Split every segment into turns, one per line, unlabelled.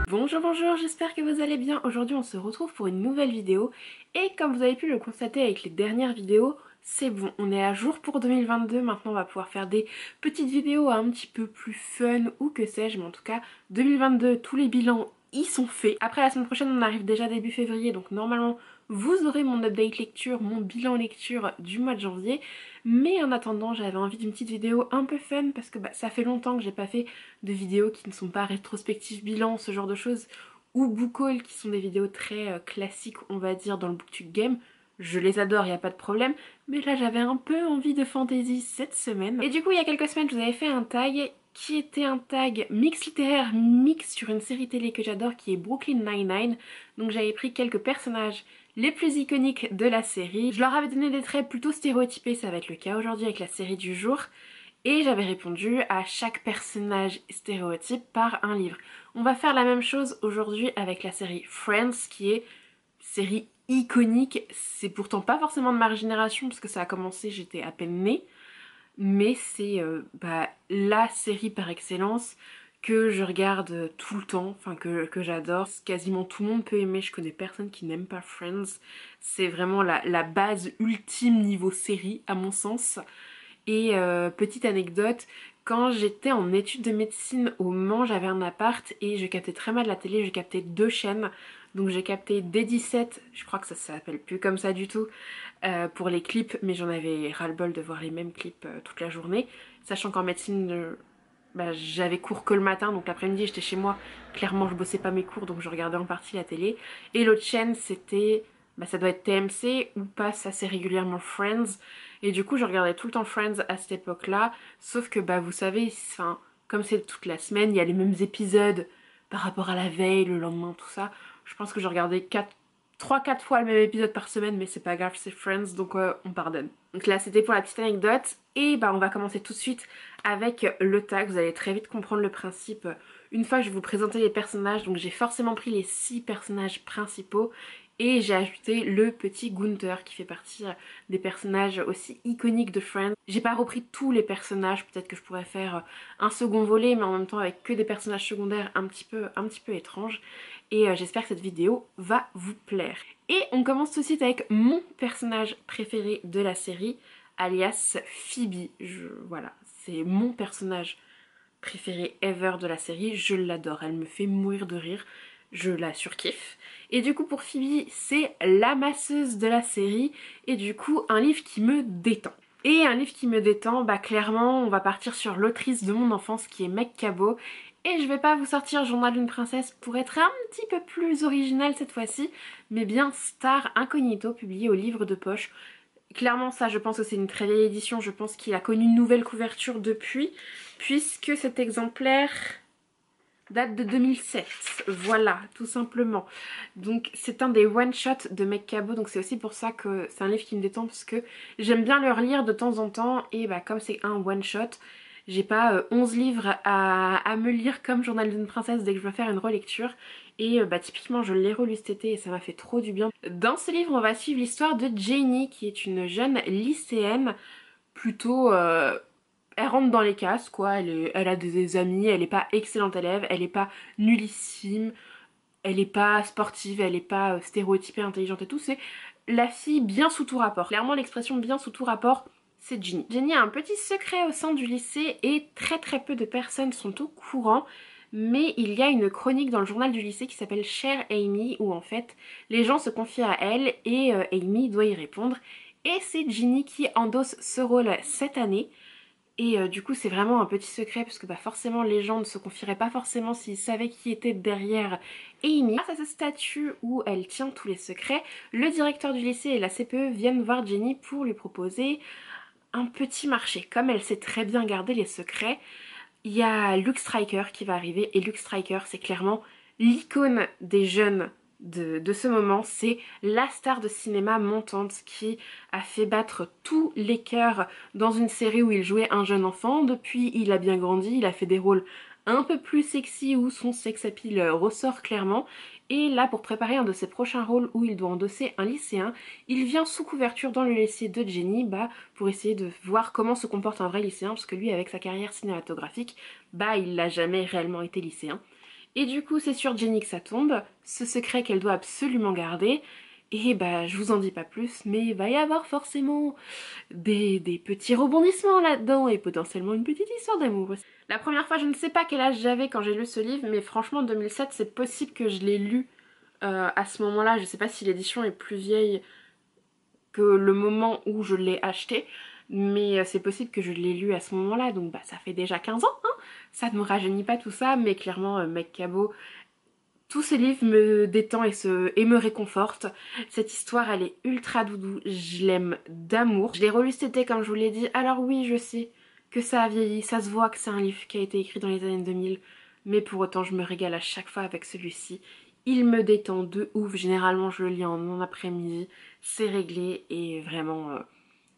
Bonjour, bonjour, j'espère que vous allez bien. Aujourd'hui on se retrouve pour une nouvelle vidéo et comme vous avez pu le constater avec les dernières vidéos, c'est bon, on est à jour pour 2022. Maintenant on va pouvoir faire des petites vidéos un petit peu plus fun ou que sais-je, mais en tout cas 2022, tous les bilans y sont faits. Après la semaine prochaine on arrive déjà début février, donc normalement vous aurez mon update lecture, mon bilan lecture du mois de janvier. Mais en attendant, j'avais envie d'une petite vidéo un peu fun parce que ça fait longtemps que j'ai pas fait de vidéos qui ne sont pas rétrospectives bilan, ce genre de choses, ou book haul qui sont des vidéos très classiques, on va dire, dans le booktube game. Je les adore, il n'y a pas de problème, mais là j'avais un peu envie de fantasy cette semaine. Et du coup, il y a quelques semaines, je vous avais fait un tag qui était un tag mix littéraire, mix sur une série télé que j'adore qui est Brooklyn Nine-Nine. Donc j'avais pris quelques personnages les plus iconiques de la série. Je leur avais donné des traits plutôt stéréotypés, ça va être le cas aujourd'hui avec la série du jour. Et j'avais répondu à chaque personnage stéréotype par un livre. On va faire la même chose aujourd'hui avec la série Friends, qui est série iconique. C'est pourtant pas forcément de ma génération, parce que ça a commencé, j'étais à peine née. Mais c'est la série par excellence que je regarde tout le temps, enfin que j'adore. Quasiment tout le monde peut aimer, je connais personne qui n'aime pas Friends. C'est vraiment la base ultime niveau série à mon sens. Et petite anecdote, quand j'étais en études de médecine au Mans, j'avais un appart et je captais très mal la télé, je captais deux chaînes. Donc j'ai capté D17, je crois que ça s'appelle plus comme ça du tout, pour les clips, mais j'en avais ras-le-bol de voir les mêmes clips toute la journée. Sachant qu'en médecine, j'avais cours que le matin, donc l'après-midi j'étais chez moi. Clairement je bossais pas mes cours, donc je regardais en partie la télé. Et l'autre chaîne c'était, ça doit être TMC ou passe assez régulièrement Friends. Et du coup je regardais tout le temps Friends à cette époque-là. Sauf que vous savez, enfin, comme c'est toute la semaine, il y a les mêmes épisodes par rapport à la veille, le lendemain, tout ça. Je pense que je regardais 3-4 fois le même épisode par semaine, mais c'est pas grave, c'est Friends, donc on pardonne. Donc là c'était pour la petite anecdote, et on va commencer tout de suite avec le tag. Vous allez très vite comprendre le principe une fois que je vais vous présenter les personnages. Donc j'ai forcément pris les 6 personnages principaux, et j'ai ajouté le petit Gunther qui fait partie des personnages aussi iconiques de Friends. J'ai pas repris tous les personnages, peut-être que je pourrais faire un second volet, mais en même temps avec que des personnages secondaires un petit peu étranges. Et j'espère que cette vidéo va vous plaire. Et on commence tout de suite avec mon personnage préféré de la série, alias Phoebe. Voilà, c'est mon personnage préféré ever de la série, je l'adore, elle me fait mourir de rire, je la surkiffe. Et du coup pour Phoebe, c'est la masseuse de la série, et du coup un livre qui me détend. Et un livre qui me détend, clairement on va partir sur l'autrice de mon enfance qui est Meg Cabot. Et je vais pas vous sortir Journal d'une princesse pour être un petit peu plus original cette fois-ci, mais bien Star Incognito publié au livre de poche. Clairement ça je pense que c'est une très vieille édition, je pense qu'il a connu une nouvelle couverture depuis, puisque cet exemplaire date de 2007, voilà, tout simplement. Donc c'est un des one-shots de Meg Cabot, donc c'est aussi pour ça que c'est un livre qui me détend, parce que j'aime bien le relire de temps en temps, et comme c'est un one-shot, j'ai pas 11 livres à me lire comme Journal d'une princesse dès que je veux faire une relecture. Et typiquement je l'ai relu cet été et ça m'a fait trop du bien. Dans ce livre on va suivre l'histoire de Jenny qui est une jeune lycéenne plutôt... elle rentre dans les cases quoi, elle a des amis, elle est pas excellente élève, elle est pas nullissime, elle est pas sportive, elle est pas stéréotypée, intelligente et tout, c'est la fille bien sous tout rapport. Clairement l'expression bien sous tout rapport, c'est Jenny. Jenny a un petit secret au sein du lycée et très peu de personnes sont au courant, mais il y a une chronique dans le journal du lycée qui s'appelle Cher Amy, où en fait les gens se confient à elle et Amy doit y répondre. Et c'est Ginny qui endosse ce rôle cette année. Et du coup c'est vraiment un petit secret parce que forcément les gens ne se confieraient pas forcément s'ils savaient qui était derrière Amy. Grâce à ce statut où elle tient tous les secrets, le directeur du lycée et la CPE viennent voir Jenny pour lui proposer un petit marché. Comme elle sait très bien garder les secrets, il y a Luke Striker qui va arriver, et Luke Striker c'est clairement l'icône des jeunes de ce moment. C'est la star de cinéma montante qui a fait battre tous les cœurs dans une série où il jouait un jeune enfant. Depuis il a bien grandi, il a fait des rôles un peu plus sexy où son sex appeal ressort clairement. Et là pour préparer un de ses prochains rôles où il doit endosser un lycéen, il vient sous couverture dans le lycée de Jenny pour essayer de voir comment se comporte un vrai lycéen, parce que lui avec sa carrière cinématographique il n'a jamais réellement été lycéen. Et du coup c'est sur Jenny que ça tombe, ce secret qu'elle doit absolument garder. Et bah je vous en dis pas plus, mais il va y avoir forcément des petits rebondissements là-dedans et potentiellement une petite histoire d'amour. La première fois, je ne sais pas quel âge j'avais quand j'ai lu ce livre, mais franchement en 2007 c'est possible que je l'ai lu à ce moment-là. Je sais pas si l'édition est plus vieille que le moment où je l'ai acheté, mais c'est possible que je l'ai lu à ce moment-là, donc bah ça fait déjà 15 ans, hein. Ça ne me rajeunit pas tout ça, mais clairement Meg Cabot, tous ces livres me détendent et me réconfortent. Cette histoire, elle est ultra doudou, je l'aime d'amour. Je l'ai relu cet été comme je vous l'ai dit, alors oui, je sais que ça a vieilli, ça se voit que c'est un livre qui a été écrit dans les années 2000, mais pour autant je me régale à chaque fois avec celui-ci. Il me détend de ouf, généralement je le lis en un après-midi, c'est réglé et vraiment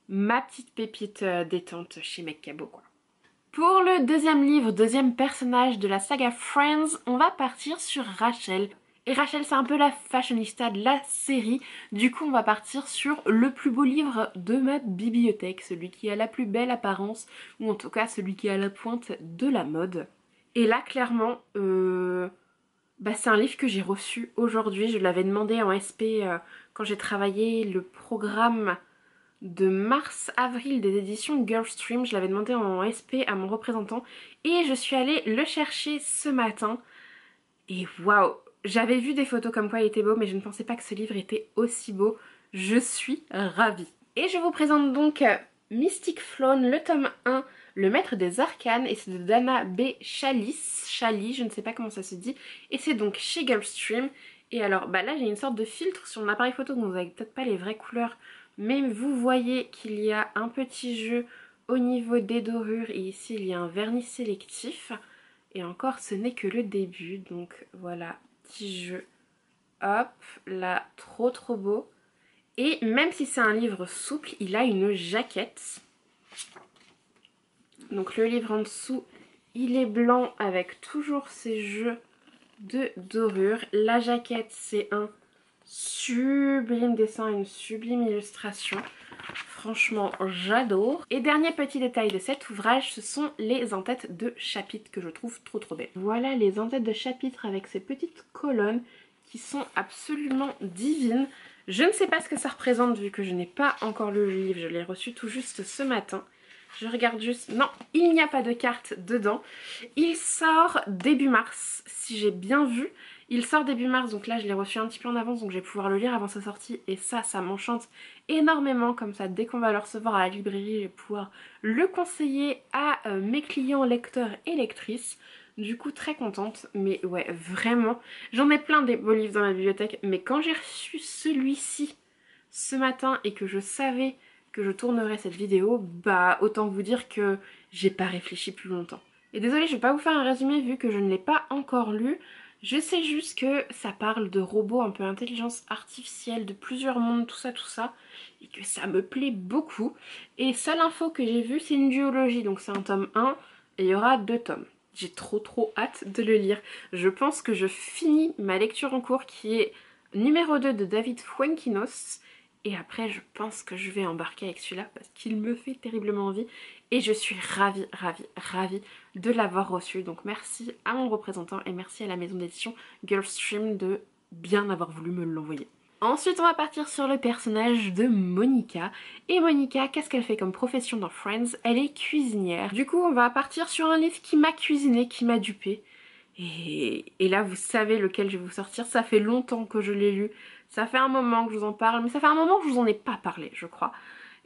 ma petite pépite détente chez Meg Cabot quoi. Pour le deuxième livre, deuxième personnage de la saga Friends, on va partir sur Rachel. Et Rachel, c'est un peu la fashionista de la série. Du coup, on va partir sur le plus beau livre de ma bibliothèque, celui qui a la plus belle apparence, ou en tout cas celui qui est à la pointe de la mode. Et là, clairement, c'est un livre que j'ai reçu aujourd'hui. Je l'avais demandé en SP quand j'ai travaillé le programme de mars-avril des éditions Girlstream. Je l'avais demandé en SP à mon représentant et je suis allée le chercher ce matin. Et waouh, j'avais vu des photos comme quoi il était beau, mais je ne pensais pas que ce livre était aussi beau. Je suis ravie. Et je vous présente donc Mystic Flown, le tome 1, le maître des arcanes, et c'est de Dana B. Chali, je ne sais pas comment ça se dit, et c'est donc chez Girlstream. Et alors là j'ai une sorte de filtre sur mon appareil photo, donc vous n'avez peut-être pas les vraies couleurs, mais vous voyez qu'il y a un petit jeu au niveau des dorures, et ici il y a un vernis sélectif. Et encore, ce n'est que le début, donc voilà, petit jeu. Hop, là, trop beau. Et même si c'est un livre souple, il a une jaquette. Donc le livre en dessous, il est blanc avec toujours ces jeux de dorure. La jaquette, c'est un sublime dessin, une sublime illustration. Franchement, j'adore. Et dernier petit détail de cet ouvrage, ce sont les en-têtes de chapitres que je trouve trop belles. Voilà les en-têtes de chapitres avec ces petites colonnes qui sont absolument divines. Je ne sais pas ce que ça représente vu que je n'ai pas encore lu le livre, je l'ai reçu tout juste ce matin. Je regarde juste... Non, il n'y a pas de carte dedans. Il sort début mars, si j'ai bien vu. Il sort début mars, donc là je l'ai reçu un petit peu en avance, donc je vais pouvoir le lire avant sa sortie. Et ça m'enchante énormément. Comme ça, dès qu'on va le recevoir à la librairie, je vais pouvoir le conseiller à mes clients lecteurs et lectrices. Du coup, très contente. Mais ouais, vraiment, j'en ai plein des beaux livres dans ma bibliothèque. Mais quand j'ai reçu celui-ci ce matin et que je savais que je tournerais cette vidéo, bah autant vous dire que j'ai pas réfléchi plus longtemps. Et désolée, je vais pas vous faire un résumé vu que je ne l'ai pas encore lu. Je sais juste que ça parle de robots, un peu intelligence artificielle, de plusieurs mondes, tout ça, et que ça me plaît beaucoup. Et seule info que j'ai vue, c'est une duologie, donc c'est un tome 1, et il y aura 2 tomes. J'ai trop hâte de le lire. Je pense que je finis ma lecture en cours qui est numéro 2 de David Fuenquinos. Et après je pense que je vais embarquer avec celui-là parce qu'il me fait terriblement envie. Et je suis ravie de l'avoir reçu. Donc merci à mon représentant et merci à la maison d'édition Girlstream de bien avoir voulu me l'envoyer. Ensuite on va partir sur le personnage de Monica. Et Monica, qu'est-ce qu'elle fait comme profession dans Friends? Elle est cuisinière. Du coup on va partir sur un livre qui m'a cuisiné, qui m'a dupé. Et là vous savez lequel je vais vous sortir, ça fait longtemps que je l'ai lu, ça fait un moment que je vous en parle, mais ça fait un moment que je vous en ai pas parlé je crois.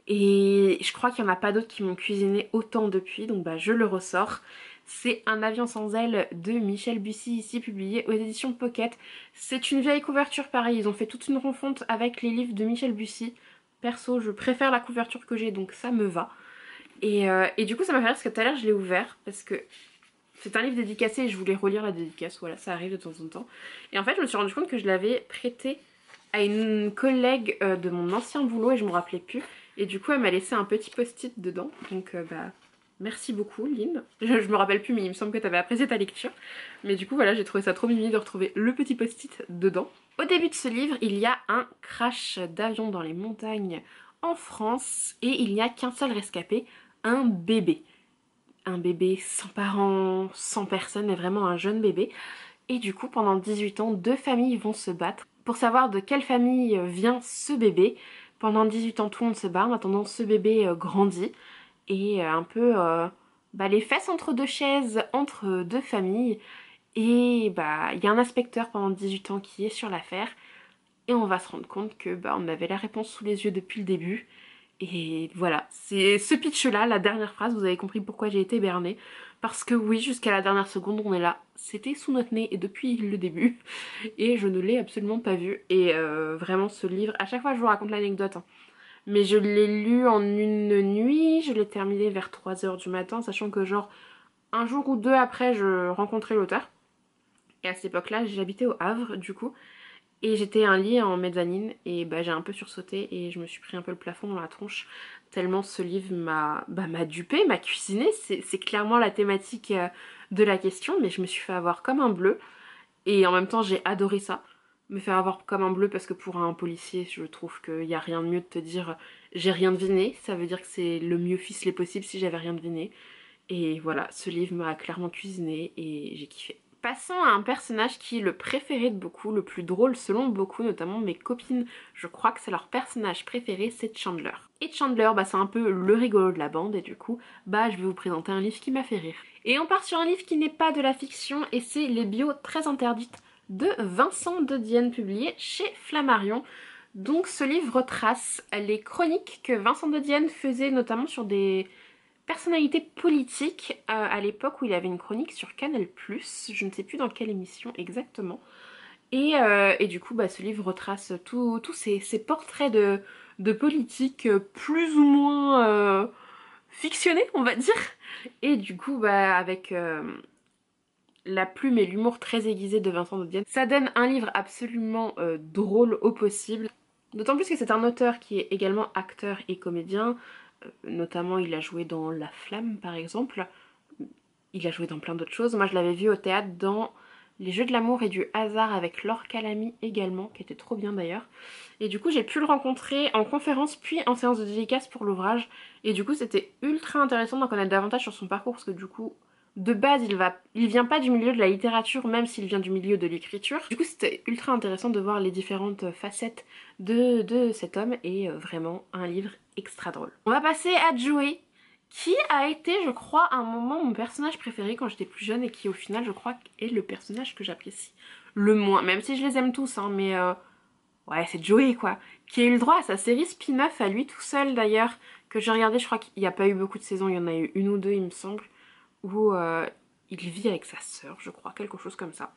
Et je crois qu'il n'y en a pas d'autres qui m'ont cuisiné autant depuis, donc je le ressors. C'est Un avion sans ailes de Michel Bussy, ici publié aux éditions Pocket. C'est une vieille couverture pareil, ils ont fait toute une refonte avec les livres de Michel Bussy. Perso je préfère la couverture que j'ai donc ça me va. Et du coup ça m'a fait rire parce que tout à l'heure je l'ai ouvert parce que c'est un livre dédicacé et je voulais relire la dédicace, voilà, ça arrive de temps en temps. Et en fait, je me suis rendu compte que je l'avais prêté à une collègue de mon ancien boulot et je me rappelais plus. Et du coup, elle m'a laissé un petit post-it dedans. Donc, merci beaucoup, Lynn. Je me rappelle plus, mais il me semble que tu avais apprécié ta lecture. Mais du coup, voilà, j'ai trouvé ça trop mimi de retrouver le petit post-it dedans. Au début de ce livre, il y a un crash d'avion dans les montagnes en France et il n'y a qu'un seul rescapé, un bébé. Un bébé sans parents, sans personne, mais vraiment un jeune bébé Et du coup, pendant 18 ans, deux familles vont se battre pour savoir de quelle famille vient ce bébé. Pendant 18 ans, tout le monde se bat. En attendant, ce bébé grandit et un peu les fesses entre deux chaises, entre deux familles. Et il y a un inspecteur pendant 18 ans qui est sur l'affaire. Et on va se rendre compte que on avait la réponse sous les yeux depuis le début. Et voilà, c'est ce pitch-là, la dernière phrase, vous avez compris pourquoi j'ai été bernée. Parce que oui, jusqu'à la dernière seconde, on est là. C'était sous notre nez et depuis le début. Et je ne l'ai absolument pas vu. Et vraiment, ce livre, à chaque fois je vous raconte l'anecdote, hein. Mais je l'ai lu en une nuit, je l'ai terminé vers 3 heures du matin, sachant que genre un jour ou deux après, je rencontrais l'auteur. Et à cette époque-là, j'habitais au Havre, du coup. Et j'étais un lit en mezzanine et j'ai un peu sursauté et je me suis pris un peu le plafond dans la tronche tellement ce livre m'a dupé, m'a cuisiné. C'est clairement la thématique de la question, mais je me suis fait avoir comme un bleu et en même temps j'ai adoré ça. Me faire avoir comme un bleu parce que pour un policier, je trouve qu'il n'y a rien de mieux de te dire j'ai rien deviné. Ça veut dire que c'est le mieux ficelé possible si j'avais rien deviné. Et voilà, ce livre m'a clairement cuisiné et j'ai kiffé. Passons à un personnage qui est le préféré de beaucoup, le plus drôle selon beaucoup, notamment mes copines. Je crois que c'est leur personnage préféré, c'est Chandler. Et Chandler, c'est un peu le rigolo de la bande et du coup, je vais vous présenter un livre qui m'a fait rire. Et on part sur un livre qui n'est pas de la fiction et c'est Les bios très interdites de Vincent de Dienne, publié chez Flammarion. Donc ce livre retrace les chroniques que Vincent de Dienne faisait notamment sur des personnalité politique à l'époque où il avait une chronique sur Canal+, je ne sais plus dans quelle émission exactement. Et du coup, ce livre retrace tous ces portraits de politique plus ou moins fictionnés, on va dire. Et du coup, avec la plume et l'humour très aiguisé de Vincent de Dienne, ça donne un livre absolument drôle au possible. D'autant plus que c'est un auteur qui est également acteur et comédien. Notamment, il a joué dans La Flamme, par exemple. Il a joué dans plein d'autres choses. Moi, je l'avais vu au théâtre dans Les Jeux de l'amour et du hasard avec Laure Calamy également, qui était trop bien d'ailleurs. Et du coup, j'ai pu le rencontrer en conférence puis en séance de dédicace pour l'ouvrage. Et du coup, c'était ultra intéressant d'en connaître davantage sur son parcours parce que du coup, de base, il vient pas du milieu de la littérature, même s'il vient du milieu de l'écriture. Du coup, c'était ultra intéressant de voir les différentes facettes de cet homme et vraiment un livre extra drôle. On va passer à Joey, qui a été, je crois, à un moment mon personnage préféré quand j'étais plus jeune et qui au final, je crois, est le personnage que j'apprécie le moins. Même si je les aime tous, hein, mais ouais, c'est Joey quoi. Qui a eu le droit à sa série spin-off à lui tout seul d'ailleurs, que j'ai regardé, je crois qu'il n'y a pas eu beaucoup de saisons, il y en a eu une ou deux il me semble, où il vit avec sa sœur, je crois, quelque chose comme ça.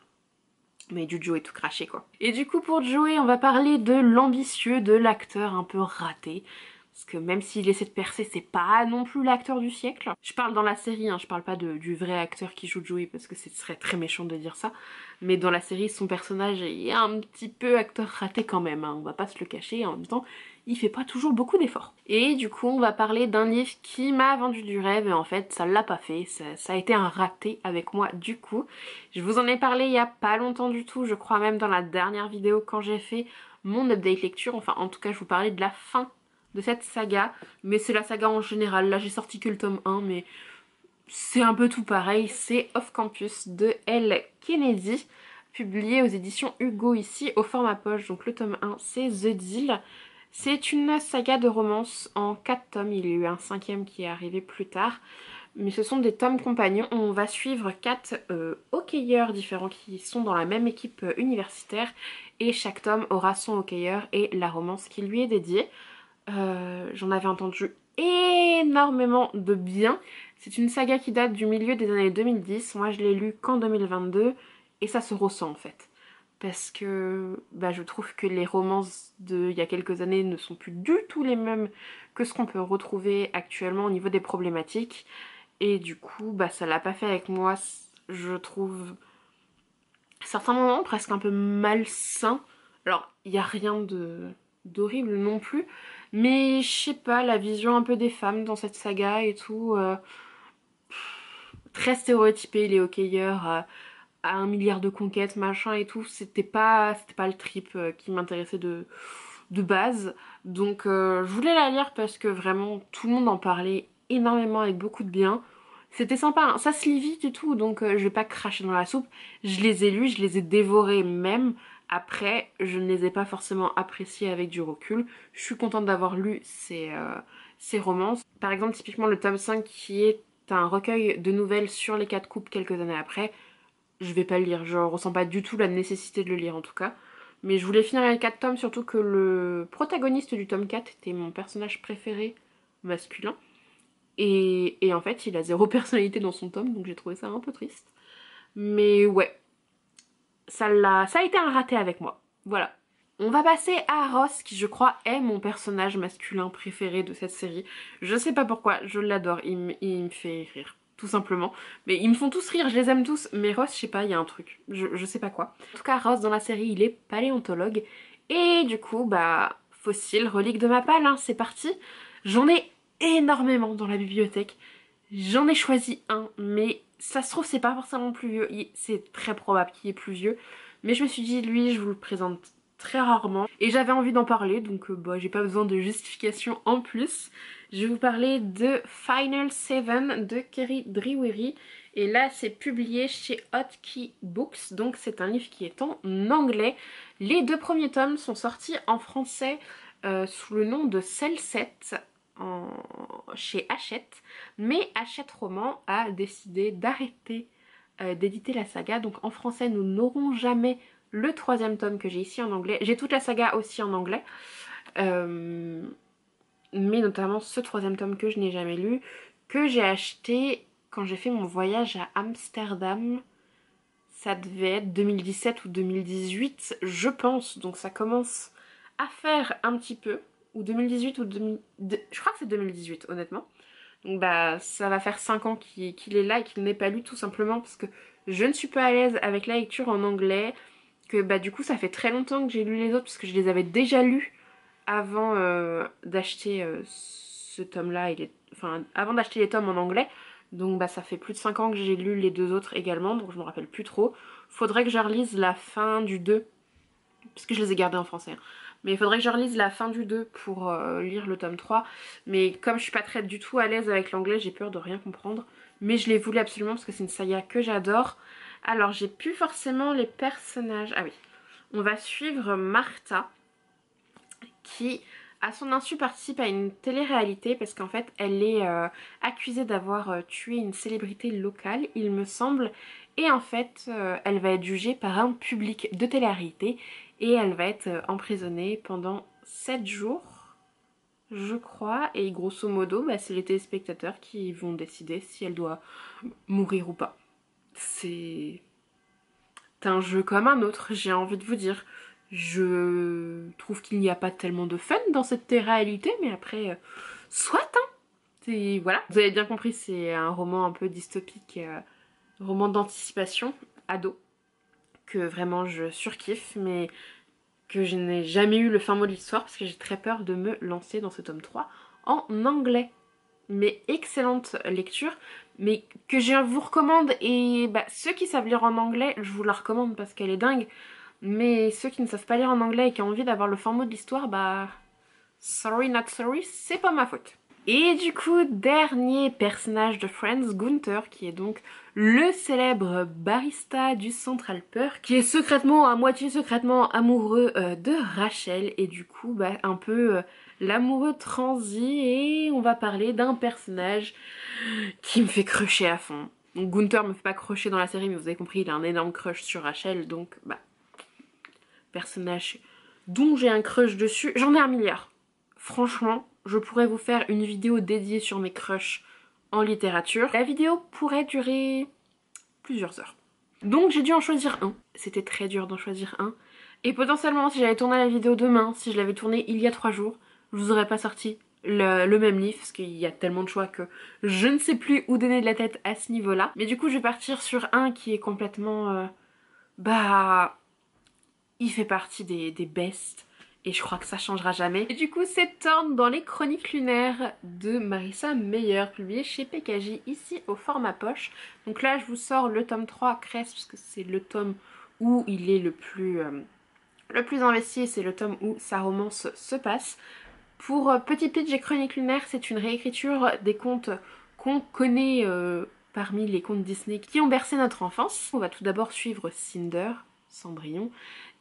Mais du Joey tout craché quoi. Et du coup pour Joey, on va parler de l'ambitieux, de l'acteur un peu raté. Parce que même s'il essaie de percer, c'est pas non plus l'acteur du siècle. Je parle dans la série, hein, je parle pas du vrai acteur qui joue Joey parce que ce serait très méchant de dire ça. Mais dans la série, son personnage est un petit peu acteur raté quand même, hein, on va pas se le cacher. En même temps, il fait pas toujours beaucoup d'efforts. Et du coup, on va parler d'un livre qui m'a vendu du rêve et en fait, ça l'a pas fait. Ça a été un raté avec moi du coup. Je vous en ai parlé il y a pas longtemps du tout, je crois même dans la dernière vidéo quand j'ai fait mon update lecture. Enfin, en tout cas, je vous parlais de la fin de cette saga, mais c'est la saga en général. Là j'ai sorti que le tome 1, mais c'est un peu tout pareil. C'est Off Campus de L. Kennedy, publié aux éditions Hugo ici au format poche. Donc le tome 1 c'est The Deal. C'est une saga de romance en 4 tomes, il y a eu un 5e qui est arrivé plus tard. Mais ce sont des tomes compagnons. On va suivre 4 hockeyeurs différents qui sont dans la même équipe universitaire. Et chaque tome aura son hockeyeur et la romance qui lui est dédiée. J'en avais entendu énormément de bien. C'est une saga qui date du milieu des années 2010. Moi je l'ai lu qu'en 2022 et ça se ressent en fait. Parce que je trouve que les romances d'il y a quelques années ne sont plus du tout les mêmes que ce qu'on peut retrouver actuellement au niveau des problématiques. Et du coup, ça l'a pas fait avec moi. Je trouve certains moments presque un peu malsains. Alors, il n'y a rien d'horrible non plus. Mais je sais pas, la vision un peu des femmes dans cette saga et tout. Très stéréotypé, les hockeyeurs à 1 milliard de conquêtes, machin et tout. C'était pas le trip qui m'intéressait de base. Donc je voulais la lire parce que vraiment tout le monde en parlait énormément avec beaucoup de bien. C'était sympa, hein. Ça se lit vite et tout, donc je vais pas cracher dans la soupe. Je les ai lus, je les ai dévorés même. Après, je ne les ai pas forcément appréciés avec du recul. Je suis contente d'avoir lu ces romances. Par exemple, typiquement le tome 5 qui est un recueil de nouvelles sur les 4 couples quelques années après. Je vais pas le lire, je ressens pas du tout la nécessité de le lire en tout cas. Mais je voulais finir les 4 tomes, surtout que le protagoniste du tome 4 était mon personnage préféré masculin. Et en fait, il a zéro personnalité dans son tome, donc j'ai trouvé ça un peu triste. Mais ouais, ça a été un raté avec moi. Voilà. On va passer à Ross, qui je crois est mon personnage masculin préféré de cette série. Je sais pas pourquoi, je l'adore, il me fait rire, tout simplement. Mais ils me font tous rire, je les aime tous, mais Ross, je sais pas, il y a un truc, je sais pas quoi. En tout cas, Ross dans la série, il est paléontologue, et du coup, bah, fossile, relique de ma palle, hein, c'est parti. J'en ai énormément dans la bibliothèque. J'en ai choisi un, mais ça se trouve c'est pas forcément plus vieux, c'est très probable qu'il est plus vieux. Mais je me suis dit, lui, je vous le présente très rarement. Et j'avais envie d'en parler, donc bah, j'ai pas besoin de justification en plus. Je vais vous parler de Final Seven de Kerry Drewry. Et là, c'est publié chez Hotkey Books, donc c'est un livre qui est en anglais. Les 2 premiers tomes sont sortis en français sous le nom de Cell7 chez Hachette. Mais Hachette Roman a décidé d'arrêter d'éditer la saga. Donc en français, nous n'aurons jamais le 3e tome que j'ai ici en anglais. J'ai toute la saga aussi en anglais. Mais notamment ce 3e tome que je n'ai jamais lu, que j'ai acheté quand j'ai fait mon voyage à Amsterdam. Ça devait être 2017 ou 2018, je pense. Donc ça commence à faire un petit peu. Ou 2018 ou 2000... Je crois que c'est 2018, honnêtement. Donc bah ça va faire 5 ans qu'il est là et qu'il n'est pas lu, tout simplement parce que je ne suis pas à l'aise avec la lecture en anglais. Que bah du coup ça fait très longtemps que j'ai lu les autres parce que je les avais déjà lus avant d'acheter ce tome-là, enfin avant d'acheter les tomes en anglais. Donc bah ça fait plus de 5 ans que j'ai lu les 2 autres également, donc je me rappelle plus trop. Faudrait que je relise la fin du 2, parce que je les ai gardés en français. Hein. Mais il faudrait que je relise la fin du 2 pour lire le tome 3. Mais comme je suis pas très du tout à l'aise avec l'anglais, j'ai peur de rien comprendre. Mais je l'ai voulu absolument parce que c'est une saga que j'adore. Alors j'ai plus forcément les personnages. Ah oui. On va suivre Martha, qui à son insu participe à une télé-réalité parce qu'en fait elle est accusée d'avoir tué une célébrité locale, il me semble. Et en fait elle va être jugée par un public de télé-réalité et elle va être emprisonnée pendant 7 jours, je crois. Et grosso modo, bah, c'est les téléspectateurs qui vont décider si elle doit mourir ou pas. C'est un jeu comme un autre, j'ai envie de vous dire. Je trouve qu'il n'y a pas tellement de fun dans cette réalité, mais après, soit, hein. Voilà. Vous avez bien compris, c'est un roman un peu dystopique, roman d'anticipation, ado, que vraiment je surkiffe, mais que je n'ai jamais eu le fin mot de l'histoire parce que j'ai très peur de me lancer dans ce tome 3 en anglais. Mais excellente lecture, mais que je vous recommande. Et bah, ceux qui savent lire en anglais, je vous la recommande parce qu'elle est dingue. Mais ceux qui ne savent pas lire en anglais et qui ont envie d'avoir le fin mot de l'histoire, bah sorry not sorry, c'est pas ma faute. Et du coup, dernier personnage de Friends, Gunther, qui est donc le célèbre barista du Central Perk, qui est secrètement, à moitié secrètement amoureux de Rachel, et du coup, bah, un peu l'amoureux transi, et on va parler d'un personnage qui me fait crusher à fond. Donc Gunther me fait pas crusher dans la série, mais vous avez compris, il a un énorme crush sur Rachel, donc bah, personnage dont j'ai un crush dessus, j'en ai un milliard. Franchement, je pourrais vous faire une vidéo dédiée sur mes crushs en littérature. La vidéo pourrait durer plusieurs heures. Donc j'ai dû en choisir un. C'était très dur d'en choisir un. Et potentiellement, si j'avais tourné la vidéo demain, si je l'avais tournée il y a 3 jours, je vous aurais pas sorti le même livre, parce qu'il y a tellement de choix que je ne sais plus où donner de la tête à ce niveau-là. Mais du coup, je vais partir sur un qui est complètement... bah... Il fait partie des bests. Et je crois que ça changera jamais. Et du coup, c'est Thorn dans les Chroniques lunaires de Marissa Meyer, publié chez PKJ, ici au format poche. Donc là, je vous sors le tome 3 Crest, parce que c'est le tome où il est le plus investi, c'est le tome où sa romance se passe. Pour Petit Pitch et Chroniques lunaires, c'est une réécriture des contes qu'on connaît parmi les contes Disney qui ont bercé notre enfance. On va tout d'abord suivre Cinder, Cendrillon,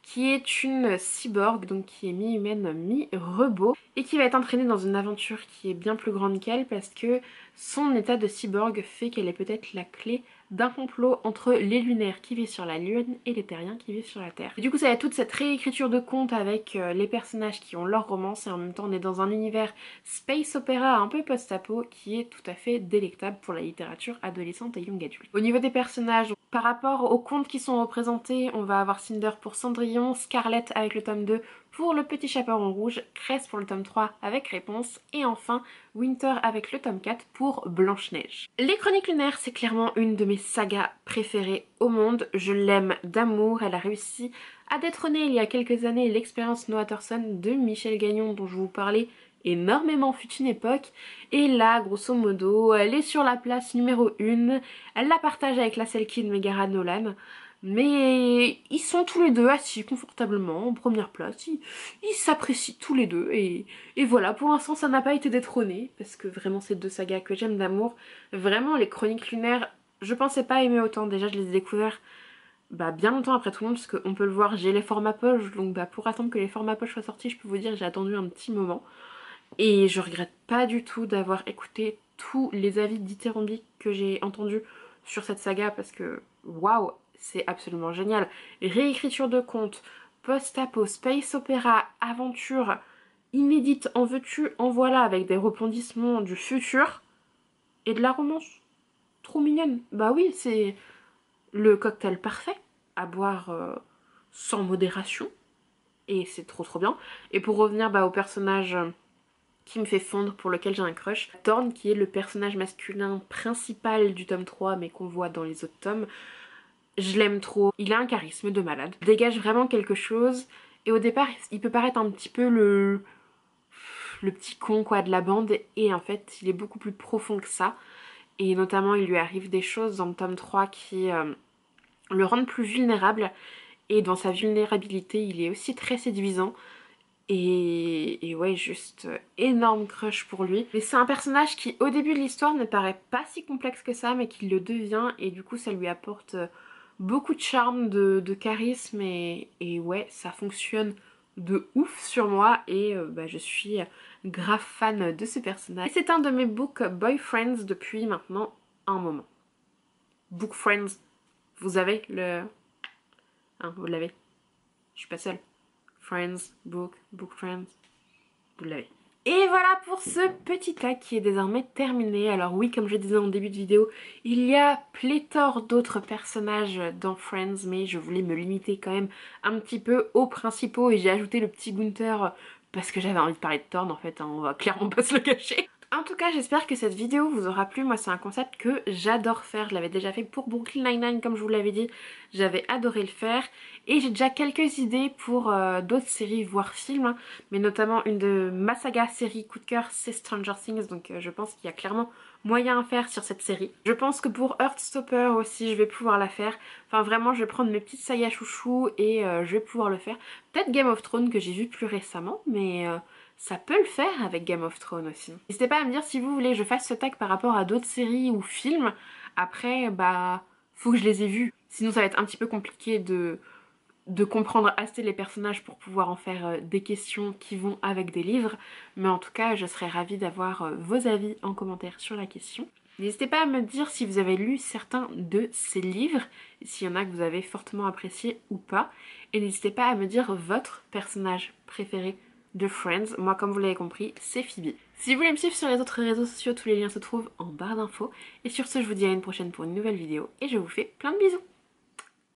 qui est une cyborg, donc qui est mi-humaine, mi-robot, et qui va être entraînée dans une aventure qui est bien plus grande qu'elle parce que son état de cyborg fait qu'elle est peut-être la clé d'un complot entre les lunaires qui vivent sur la Lune et les terriens qui vivent sur la Terre. Et du coup ça va être toute cette réécriture de contes avec les personnages qui ont leur romance et en même temps on est dans un univers space opéra un peu post-apo qui est tout à fait délectable pour la littérature adolescente et young adulte. Au niveau des personnages, par rapport aux contes qui sont représentés, on va avoir Cinder pour Cendrillon, Scarlett avec le tome 2 pour Le Petit Chaperon Rouge, Cress pour le tome 3 avec Réponse et enfin Winter avec le tome 4 pour Blanche-Neige. Les Chroniques Lunaires, c'est clairement une de mes sagas préférées au monde. Je l'aime d'amour, elle a réussi à détrôner il y a quelques années l'expérience Noah Thorson de Michel Gagnon dont je vous parlais énormément fut une époque, et là grosso modo elle est sur la place numéro 1, elle la partage avec la Selkie Megara Nolan, mais ils sont tous les deux assis confortablement en première place, ils s'apprécient tous les deux et voilà, pour l'instant ça n'a pas été détrôné parce que vraiment c'est deux sagas que j'aime d'amour. Vraiment les Chroniques Lunaires, je pensais pas aimer autant, déjà je les ai découverts bien longtemps après tout le monde parce qu'on peut le voir, j'ai les formats poche, donc pour attendre que les formats poche soient sortis je peux vous dire j'ai attendu un petit moment. Et je regrette pas du tout d'avoir écouté tous les avis dithyrambiques que j'ai entendus sur cette saga parce que waouh, c'est absolument génial. Réécriture de contes, post-apo, space opéra, aventure, inédite, en veux-tu, en voilà, avec des rebondissements du futur et de la romance. Trop mignonne. Bah oui, c'est le cocktail parfait à boire sans modération et c'est trop bien. Et pour revenir au personnage qui me fait fondre, pour lequel j'ai un crush. Thorn, qui est le personnage masculin principal du tome 3 mais qu'on voit dans les autres tomes, je l'aime trop, il a un charisme de malade, il dégage vraiment quelque chose et au départ il peut paraître un petit peu le petit con quoi de la bande et en fait il est beaucoup plus profond que ça et notamment il lui arrive des choses dans le tome 3 qui le rendent plus vulnérable et dans sa vulnérabilité il est aussi très séduisant. Et ouais, juste énorme crush pour lui. Mais c'est un personnage qui au début de l'histoire ne paraît pas si complexe que ça, mais qui le devient et du coup ça lui apporte beaucoup de charme, de charisme et ouais, ça fonctionne de ouf sur moi et je suis grave fan de ce personnage. Et c'est un de mes book boyfriends depuis maintenant un moment. Book friends, vous avez le... Hein, vous l'avez. Je suis pas seule. Friends, book friends, vous l'avez. Et voilà pour ce petit tag qui est désormais terminé. Alors oui, comme je disais en début de vidéo, il y a pléthore d'autres personnages dans Friends, mais je voulais me limiter quand même un petit peu aux principaux et j'ai ajouté le petit Gunther parce que j'avais envie de parler de Thorn en fait, hein, on va clairement pas se le cacher. En tout cas, j'espère que cette vidéo vous aura plu. Moi, c'est un concept que j'adore faire. Je l'avais déjà fait pour Brooklyn Nine-Nine, comme je vous l'avais dit. J'avais adoré le faire. Et j'ai déjà quelques idées pour d'autres séries, voire films. Hein. Mais notamment une de ma saga série coup de cœur, c'est Stranger Things. Donc je pense qu'il y a clairement moyen à faire sur cette série. Je pense que pour Heartstopper aussi, je vais pouvoir la faire. Enfin, vraiment, je vais prendre mes petites sagas chouchou et je vais pouvoir le faire. Peut-être Game of Thrones que j'ai vu plus récemment, mais... ça peut le faire avec Game of Thrones aussi. N'hésitez pas à me dire si vous voulez que je fasse ce tag par rapport à d'autres séries ou films. Après, faut que je les ai vus. Sinon ça va être un petit peu compliqué de comprendre assez les personnages pour pouvoir en faire des questions qui vont avec des livres. Mais en tout cas, je serais ravie d'avoir vos avis en commentaire sur la question. N'hésitez pas à me dire si vous avez lu certains de ces livres, s'il y en a que vous avez fortement apprécié ou pas. Et n'hésitez pas à me dire votre personnage préféré de Friends. Moi, comme vous l'avez compris, c'est Phoebe. Si vous voulez me suivre sur les autres réseaux sociaux, tous les liens se trouvent en barre d'infos. Et sur ce, je vous dis à une prochaine pour une nouvelle vidéo et je vous fais plein de bisous.